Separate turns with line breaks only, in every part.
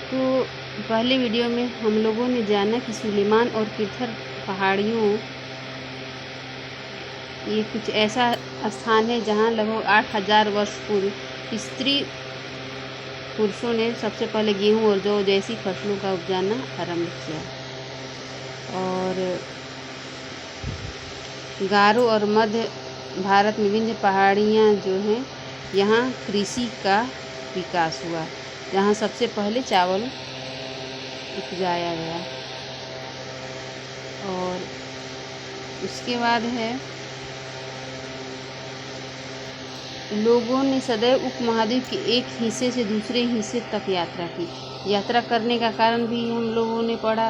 तो पहले वीडियो में हम लोगों ने जाना कि सुलेमान और किरथर पहाड़ियों ये कुछ ऐसा स्थान है जहाँ लगभग 8000 वर्ष पूर्व स्त्री पुरुषों ने सबसे पहले गेहूं और जौ जैसी फसलों का उपजाना आरंभ किया। और गारो और मध्य भारत में विंध्य पहाड़ियाँ जो हैं यहाँ कृषि का विकास हुआ, जहाँ सबसे पहले चावल उपजाया गया। और उसके बाद है लोगों ने सदैव उपमहाद्वीप के एक हिस्से से दूसरे हिस्से तक यात्रा की। यात्रा करने का कारण भी हम लोगों ने पढ़ा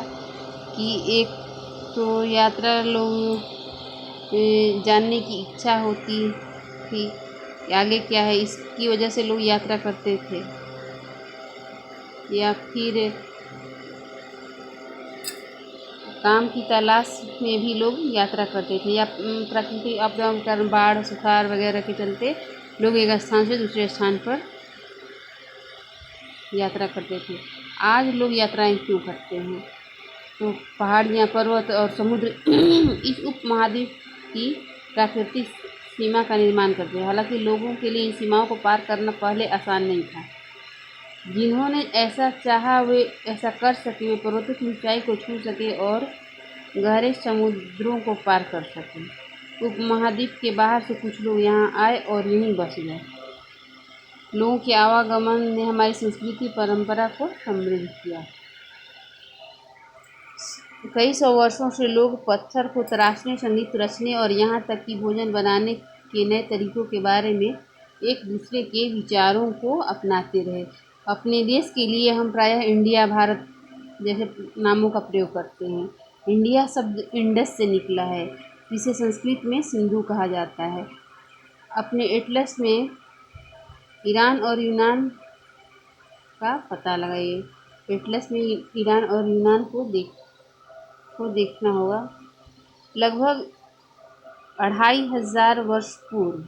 कि एक तो यात्रा लोग जानने की इच्छा होती थी आगे क्या है, इसकी वजह से लोग यात्रा करते थे। या फिर काम की तलाश में भी लोग यात्रा करते थे, या प्राकृतिक आपदाओं के कारण बाढ़ सुखाड़ वगैरह के चलते लोग एक स्थान से दूसरे स्थान पर यात्रा करते थे। आज लोग यात्राएं क्यों करते हैं? तो पहाड़ियाँ, पर्वत और समुद्र इस उपमहाद्वीप की प्राकृतिक सीमा का निर्माण करते हैं। हालांकि लोगों के लिए इन सीमाओं को पार करना पहले आसान नहीं था। जिन्होंने ऐसा चाहा वे ऐसा कर सके, वे पर्वतों की ऊंचाई को छू सके और गहरे समुद्रों को पार कर सके। उपमहाद्वीप के बाहर से कुछ लोग यहाँ आए और यहीं बस गए। लोगों के आवागमन ने हमारी संस्कृति परंपरा को समृद्ध किया। कई सौ वर्षों से लोग पत्थर को तराशने, संगीत रचने और यहाँ तक कि भोजन बनाने के नए तरीकों के बारे में एक दूसरे के विचारों को अपनाते रहे। अपने देश के लिए हम प्रायः इंडिया, भारत जैसे नामों का प्रयोग करते हैं। इंडिया शब्द इंडस से निकला है, जिसे संस्कृत में सिंधु कहा जाता है। अपने एटलस में ईरान और यूनान का पता लगाइए। एटलस में ईरान और यूनान को देखना होगा। लगभग 2500 वर्ष पूर्व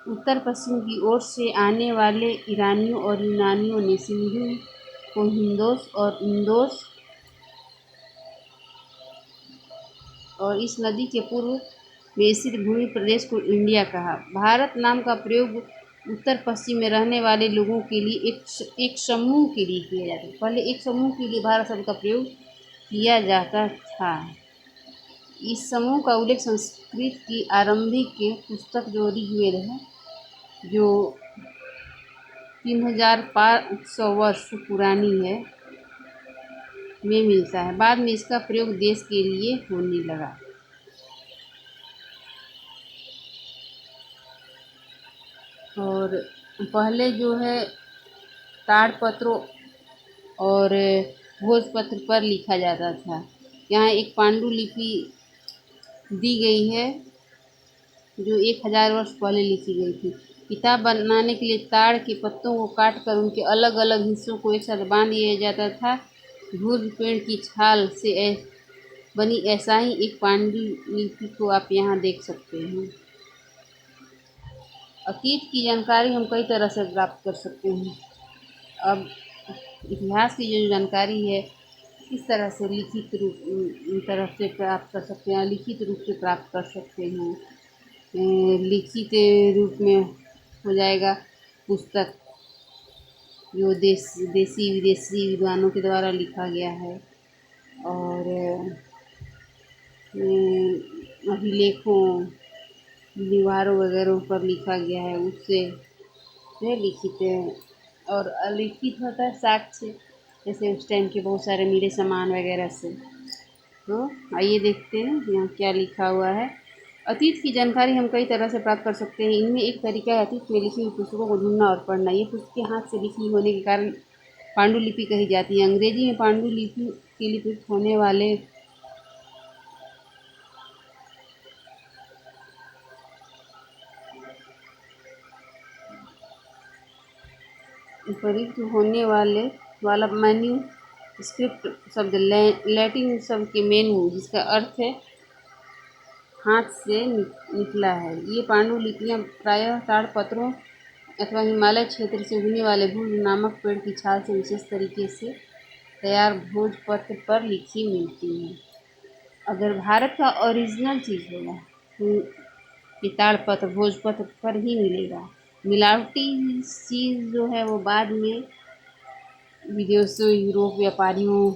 उत्तर पश्चिम की ओर से आने वाले ईरानियों और यूनानियों ने सिंधु को हिंदोस और इंदोस और इस नदी के पूर्व में स्थित भूमि प्रदेश को इंडिया कहा। भारत नाम का प्रयोग उत्तर पश्चिम में रहने वाले लोगों के लिए एक समूह के लिए किया जाता है। पहले एक समूह के लिए भारत शब्द का प्रयोग किया जाता था। इस समूह का उल्लेख संस्कृत की आरंभिक पुस्तक जो ऋग्वेद है, जो 3500 वर्ष पुरानी है, में मिलता है। बाद में इसका प्रयोग देश के लिए होने लगा। और पहले जो है ताड़पत्रों और भोजपत्र पर लिखा जाता था। यहाँ एक पांडुलिपि दी गई है जो 1000 वर्ष पहले लिखी गई थी। किताब बनाने के लिए ताड़ के पत्तों को काटकर उनके अलग अलग हिस्सों को एक साथ बांध दिया जाता था। भूर्ज पेड़ की छाल से बनी ऐसा ही एक पांडुलिपि को आप यहाँ देख सकते हैं। अतीत की जानकारी हम कई तरह से प्राप्त कर सकते हैं। अब इतिहास की जो जानकारी है किस तरह से लिखित तरफ से प्राप्त कर सकते हैं, लिखित रूप से प्राप्त कर सकते हैं। लिखित रूप में हो जाएगा पुस्तक जो देसी विदेशी विद्वानों के द्वारा लिखा गया है, और अभिलेखों, दीवारों वगैरह पर लिखा गया है, उससे लिखित है। और अलिखित होता है साक्ष्य, जैसे उस टाइम के बहुत सारे मिले सामान वगैरह से। तो आइए देखते हैं यहाँ क्या लिखा हुआ है। अतीत की जानकारी हम कई तरह से प्राप्त कर सकते हैं। इनमें एक तरीका है अतीत में लिखी हुई पुस्तकों को ढूंढना और पढ़ना। ये पुस्तकें हाथ से लिखी होने के कारण पांडुलिपि कही जाती है। अंग्रेजी में पांडुलिपि के लिए प्रयुक्त होने वाले वाला मेन्यू स्क्रिप्ट शब्द लैटिन शब्द के मेनू, जिसका अर्थ है हाथ से निकला है। ये पांडुलिपियाँ प्रायः ताड़पत्रों अथवा हिमालय क्षेत्र से उगने वाले भूज नामक पेड़ की छाल से विशेष तरीके से तैयार भोजपत्र पर लिखी मिलती है। अगर भारत का ओरिजिनल चीज़ होगा तो ये ताड़पत्र भोजपत्र पर ही मिलेगा। मिलावटी चीज़ जो है वो बाद में विदेशों यूरोप व्यापारियों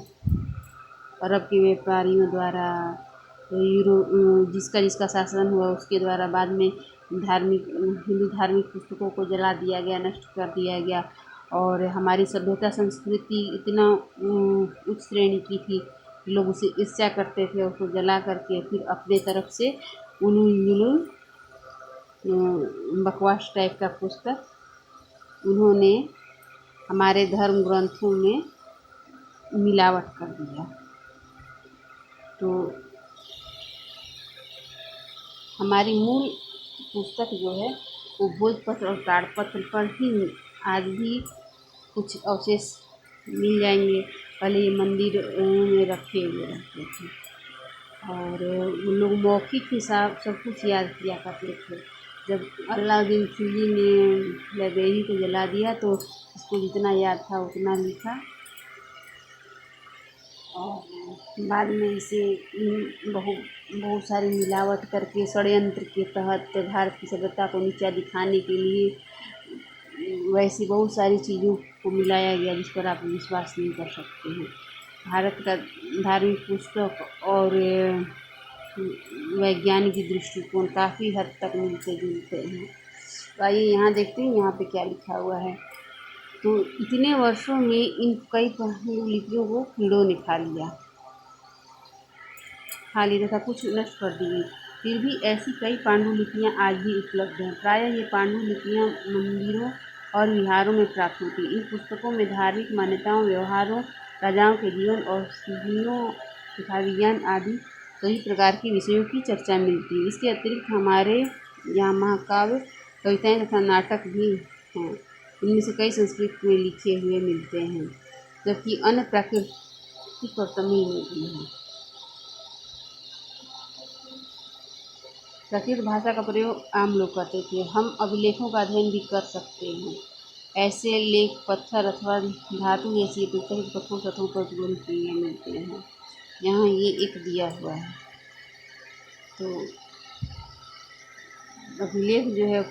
अरब के व्यापारियों द्वारा जिसका जिसका शासन हुआ उसके द्वारा बाद में हिंदू धार्मिक पुस्तकों को जला दिया गया, नष्ट कर दिया गया। और हमारी सभ्यता संस्कृति इतना उच्च श्रेणी की थी, लोग उसे ईर्ष्या करते थे, उसको जला करके फिर अपने तरफ से उन्होंने बकवास टाइप का पुस्तक उन्होंने हमारे धर्म ग्रंथों में मिलावट कर दिया। तो हमारी मूल पुस्तक जो है वो भोजपत्र और ताड़पत्र पर ही आज भी कुछ अवशेष मिल जाएंगे। पहले ये मंदिर में रखे हुए रहते थे और उन लोग मौखिक हिसाब सब कुछ याद किया करते थे। जब अलाउद्दीन खिलजी ने लाइब्रेरी को जला दिया तो उसको जितना याद था उतना लिखा और बाद में इसे बहुत सारी मिलावट करके षड्यंत्र के तहत भारत की सभ्यता को नीचा दिखाने के लिए वैसी बहुत सारी चीज़ों को मिलाया गया जिस पर आप विश्वास नहीं कर सकते हैं। भारत का धार्मिक पुस्तक और वैज्ञानिक दृष्टिकोण काफ़ी हद तक मिलते जुलते हैं। तो आइए यहाँ देखते हैं यहाँ पे क्या लिखा हुआ है। तो इतने वर्षों में इन कई पांडुलिपियों को कीड़ों ने खा लिया तथा कुछ नष्ट कर दी गई। फिर भी ऐसी कई पांडुलिपियाँ आज भी उपलब्ध हैं। प्रायः ये पांडुलिपियाँ मंदिरों और विहारों में प्राप्त होती। इन पुस्तकों में धार्मिक मान्यताओं, व्यवहारों, राजाओं के जीवन और सिद्धियों तथा विज्ञान आदि कई प्रकार के विषयों की चर्चा मिलती है। इसके अतिरिक्त हमारे यहाँ महाकाव्य, कविताएँ तथा नाटक भी हैं। इनमें से कई संस्कृत में लिखे हुए मिलते हैं जबकि अन्य प्राकृतिक और तमिल में भी हैं। प्राकृत भाषा का प्रयोग आम लोग करते थे। हम अभिलेखों का अध्ययन भी कर सकते हैं। ऐसे लेख पत्थर अथवा धातु जैसी अपेक्षाकृत कठोर सतहों पर तुरंत मिलते हैं। यहाँ ये एक दिया हुआ है। तो अभिलेख जो है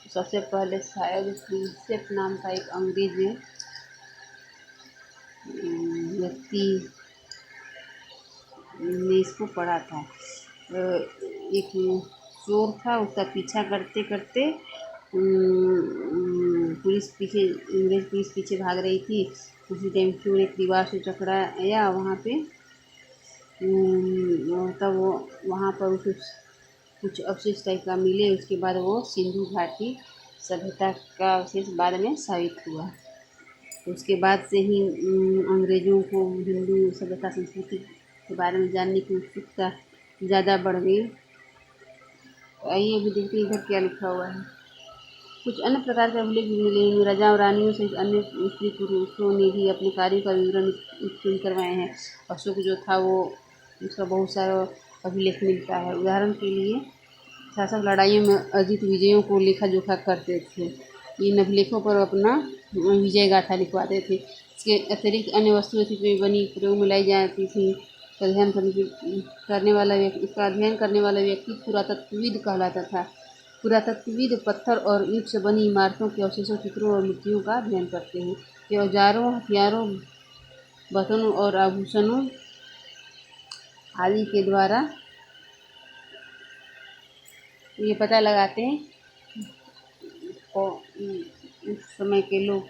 सबसे पहले शायद प्रिंसेप नाम का एक अंग्रेज व्यक्ति ने इसको पढ़ा था। एक चोर था, उसका पीछा करते करते अंग्रेज पुलिस पीछे भाग रही थी। उसी टाइम चोर एक दीवार से टकराया वहाँ पे, तब वो वहाँ पर उसे कुछ अवशेष टाइप का मिले। उसके बाद वो सिंधु घाटी सभ्यता का अवशेष बाद में साबित हुआ। उसके बाद से ही अंग्रेज़ों को हिंदू सभ्यता संस्कृति के बारे में जानने की उत्सुकता ज़्यादा बढ़ गई। आइए अभी देखते हैं इधर क्या लिखा हुआ है। कुछ अन्य प्रकार के अभिलेख भी मिले हैं। राजा और रानियों सहित अन्य स्त्री पुरुषों ने भी अपने कार्यों का विवरण उत्कीर्ण करवाए हैं। अशोक जो था वो उसका बहुत सारा अभिलेख मिलता है। उदाहरण के लिए शासक लड़ाइयों में अर्जित विजयों को लेखा जोखा करते थे। इन अभिलेखों पर अपना विजय गाथा लिखवाते थे। इसके अतिरिक्त अन्य वस्तुएं थी बनी प्रयोग में लाई जाती थी। इसका अध्ययन करने वाला व्यक्ति पुरातत्वविद कहलाता था। पुरातत्वविद पत्थर और ईंट से बनी इमारतों के अवशेषों, चित्रों और मूर्तियों का अध्ययन करते हैं। ये औजारों, हथियारों, बर्तनों और आभूषणों आदि के द्वारा ये पता लगाते हैं उस समय के लोग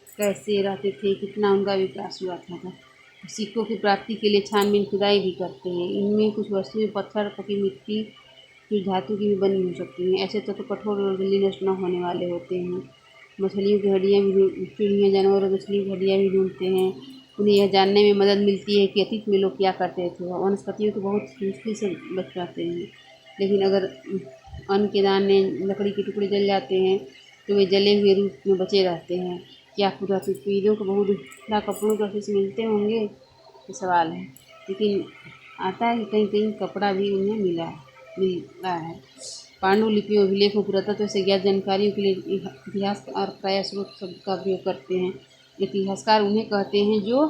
कैसे रहते थे, कितना उनका विकास हुआ था। सिक्कों की प्राप्ति के लिए छानबीन खुदाई भी करते हैं। इनमें कुछ वस्तुएं पत्थर, पकी मिट्टी, कुछ धातु की भी बनी हो सकती हैं। ऐसे तत्व कठोर और जल्दी नष्ट न होने वाले होते हैं। मछलियों की हड्डियाँ भी, चिड़िया, जानवर और मछलियों की हड्डियाँ भी ढूंढते हैं। उन्हें यह जानने में मदद मिलती है कि अतीत में लोग क्या करते थे। वनस्पतियों को बहुत मुश्किल से बच पाते हैं, लेकिन अगर अन्न के दाने, लकड़ी के टुकड़े जल जाते हैं तो वे जले हुए रूप में बचे रहते हैं। क्या पुरातत्वविदों को बहुत कपड़ों के अवशेष मिलते होंगे, ये सवाल है। लेकिन आता है कि कहीं कहीं कपड़ा भी उन्हें मिला है। पांडुलिपियों, अभिलेखों, पुरातत्व से ज्ञात जानकारियों के लिए इतिहासकार प्रायः स्रोत शब्द का प्रयोग करते हैं। इतिहासकार उन्हें कहते हैं जो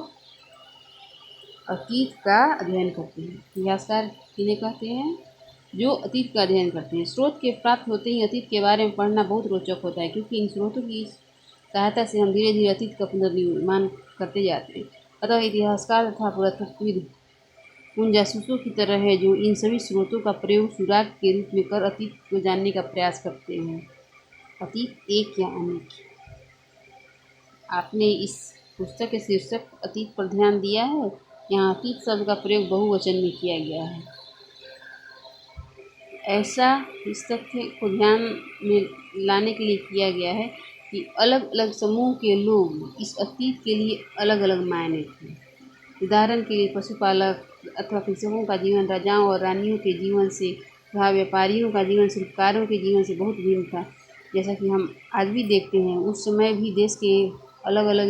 अतीत का अध्ययन करते हैं। इतिहासकार किन्हें कहते हैं? जो अतीत का अध्ययन करते हैं। स्रोत के प्राप्त होते ही अतीत के बारे में पढ़ना बहुत रोचक होता है, क्योंकि इन स्रोतों की सहायता से हम धीरे धीरे अतीत का पुनर्निर्माण करते जाते हैं। अतः इतिहासकार तथा पुरातत्वविद उन जासूसों की तरह है जो इन सभी स्रोतों का प्रयोग सुराग के रूप में कर अतीत को जानने का प्रयास करते हैं। अतीत एक या अनेक। आपने इस पुस्तक के शीर्षक अतीत पर ध्यान दिया है? यहाँ अतीत शब्द का प्रयोग बहुवचन में किया गया है। ऐसा इस तथ्य को ध्यान में लाने के लिए किया गया है कि अलग अलग समूह के लोग इस अतीत के लिए अलग अलग मायने थे। उदाहरण के लिए पशुपालक अथवा कृषकों का जीवन राजाओं और रानियों के जीवन से तथा व्यापारियों का जीवन शिल्पकारों के जीवन से बहुत भिन्न था। जैसा कि हम आज भी देखते हैं, उस समय भी देश के अलग अलग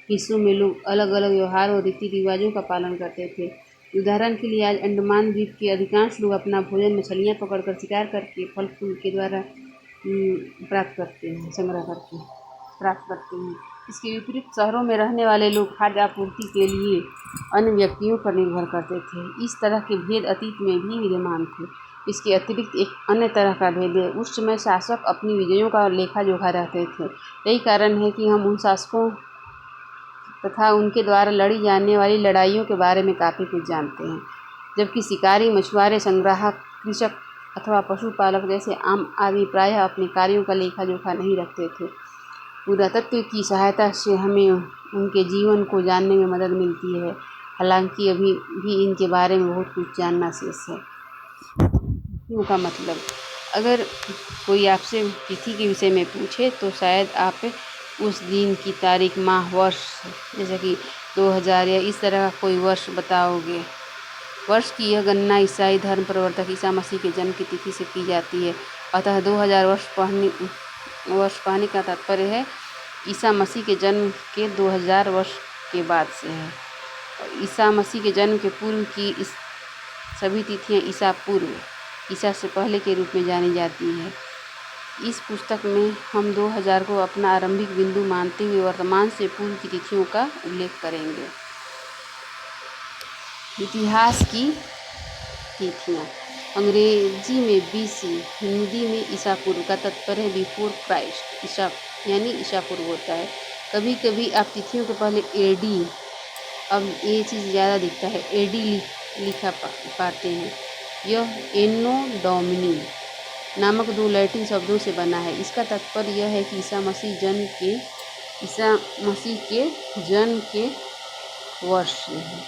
हिस्सों में लोग अलग अलग व्यवहार और रीति रिवाजों का पालन करते थे। उदाहरण के लिए आज अंडमान द्वीप के अधिकांश लोग अपना भोजन मछलियाँ पकड़कर, शिकार करके, फल फूल के द्वारा प्राप्त करते हैं, संग्रह करके प्राप्त करते हैं। इसके विपरीत शहरों में रहने वाले लोग खाद्य आपूर्ति के लिए अन्य व्यक्तियों पर निर्भर करते थे। इस तरह के भेद अतीत में भी विद्यमान थे। इसके अतिरिक्त एक अन्य तरह का भेद है। उस समय शासक अपनी विजयों का लेखा जोखा रखते थे। यही कारण है कि हम उन शासकों तथा उनके द्वारा लड़ी जाने वाली लड़ाइयों के बारे में काफ़ी कुछ जानते हैं, जबकि शिकारी, मछुआरे, संग्राहक, कृषक अथवा पशुपालक जैसे आम आदमी प्रायः अपने कार्यों का लेखा जोखा नहीं रखते थे। पुरातत्व की सहायता से हमें उनके जीवन को जानने में मदद मिलती है, हालांकि अभी भी इनके बारे में बहुत कुछ जानना शेष है। तिथियों का मतलब, अगर कोई आपसे तिथि के विषय में पूछे तो शायद आप उस दिन की तारीख, माह, वर्ष, जैसे कि 2000 या इस तरह का कोई वर्ष बताओगे। वर्ष की यह गणना ईसाई धर्म प्रवर्तक ईसा मसीह के जन्म की तिथि से की जाती है। अतः 2000 वर्ष कहने का तात्पर्य है ईसा मसीह के जन्म के 2000 वर्ष के बाद से है। ईसा मसीह के जन्म के पूर्व की इस सभी तिथियां ईसा पूर्व, ईसा से पहले के रूप में जानी जाती है। इस पुस्तक में हम 2000 को अपना आरंभिक बिंदु मानते हुए वर्तमान से पूर्व की तिथियों का उल्लेख करेंगे। इतिहास की तिथियाँ, अंग्रेजी में BC, हिंदी में ईसा पूर्व का तात्पर्य बिफोर क्राइस्ट, ईसा यानी ईसा पूर्व होता है। कभी कभी आप तिथियों के पहले AD, अब ये चीज़ ज़्यादा दिखता है, AD लिखा पाते हैं। यह एनो डोमिनी नामक 2 लैटिन शब्दों से बना है। इसका तात्पर्य यह है कि ईसा मसीह के जन्म के वर्ष से है।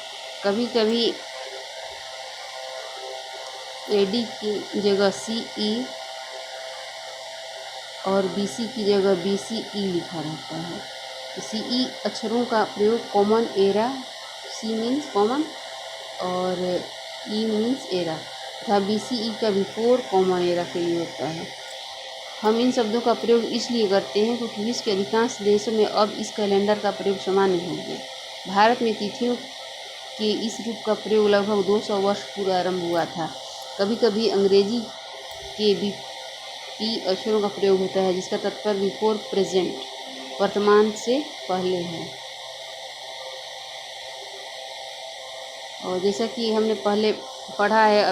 कभी कभी AD की जगह CE और BC की जगह BCE लिखा रहता है। CE अक्षरों का प्रयोग common era, C means common और E मीन्स एरा, तथा BCE का बिफोर कॉमन एरा के लिए होता है। हम इन शब्दों का प्रयोग इसलिए करते हैं क्योंकि विश्व के अधिकांश देशों में अब इस कैलेंडर का प्रयोग सामान्य हो गया। भारत में तिथियों के इस रूप का प्रयोग लगभग 200 वर्ष पूर्व आरंभ हुआ था। कभी कभी अंग्रेजी के BP अक्षरों का प्रयोग होता है, जिसका तात्पर्य बिफोर प्रेजेंट, वर्तमान से पहले है। और जैसा कि हमने पहले पढ़ा है,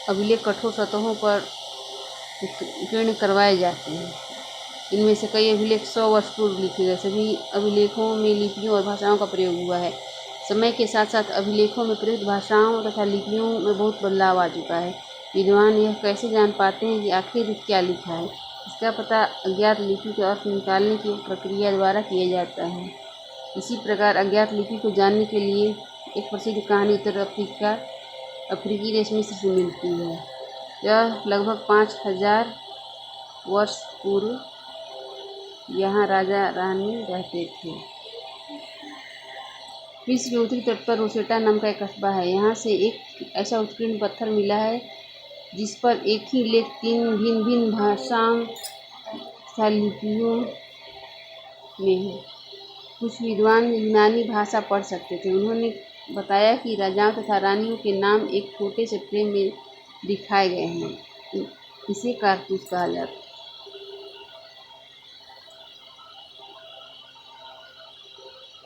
अभिलेख कठोर सतहों पर उत्कीर्ण करवाए जाते हैं। इनमें से कई अभिलेख 100 वर्ष पूर्व लिखे गए। सभी अभिलेखों में लिपियों और भाषाओं का प्रयोग हुआ है। समय के साथ साथ अभिलेखों में प्रयुक्त भाषाओं तथा लिपियों में बहुत बदलाव आ चुका है। विद्वान यह कैसे जान पाते हैं कि आखिर क्या लिखा है? इसका पता अज्ञात लिपि का अर्थ निकालने की प्रक्रिया द्वारा किया जाता है। इसी प्रकार अज्ञात लिपि को जानने के लिए एक प्रसिद्ध कहानी उत्तर अफ्रीकी देश मिस्र से मिलती है। यह लगभग 5000 वर्ष पूर्व यहाँ राजा रानी रहते थे। मिस्र के उत्तरी तट पर रोसेटा नाम का एक कस्बा है। यहाँ से एक ऐसा उत्कीर्ण पत्थर मिला है जिस पर एक ही लेख 3 भिन्न भिन्न भाषाओं तथा लिपियों में है। कुछ विद्वान यूनानी भाषा पढ़ सकते थे। उन्होंने बताया कि राजाओं तथा रानियों के नाम एक छोटे से फ्रेम में दिखाए गए हैं। इसे कारतूस कहा जाता है।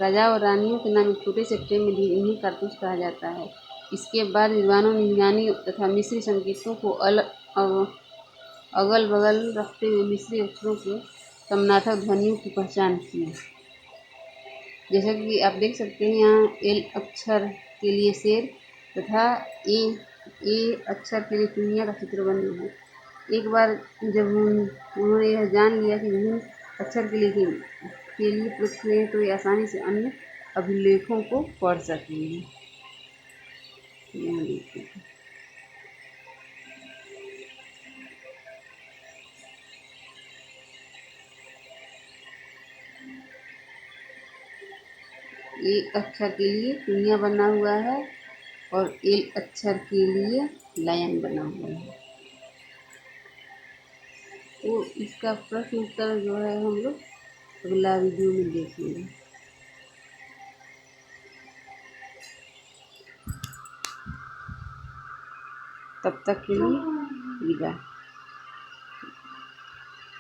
राजा और रानियों के नाम एक छोटे से फ्रेम में दिए, इन्हें कारतूस कहा जाता है। इसके बाद विद्वानों ने यूनानी तथा मिस्री संकेतों को अगल बगल रखते हुए मिस्री अक्षरों के समनार्थक ध्वनियों की पहचान की। जैसा कि आप देख सकते हैं, यहाँ एल अक्षर के लिए शेर तथा ए अक्षर के लिए चिड़िया का चित्र बने हैं। एक बार जब उन्होंने यह जान लिया कि विभिन्न अक्षर के लिए प्रयुक्त हुए, तो ये आसानी से अन्य अभिलेखों को पढ़ सकेंगे। यहाँ देखिए, ए अक्षर के लिए चिड़िया बना हुआ है और एल अक्षर के लिए लायन बना हुआ है। तो इसका प्रश्न उत्तर जो है हम लोग अगला वीडियो में देखेंगे। तब तक के लिए विदा।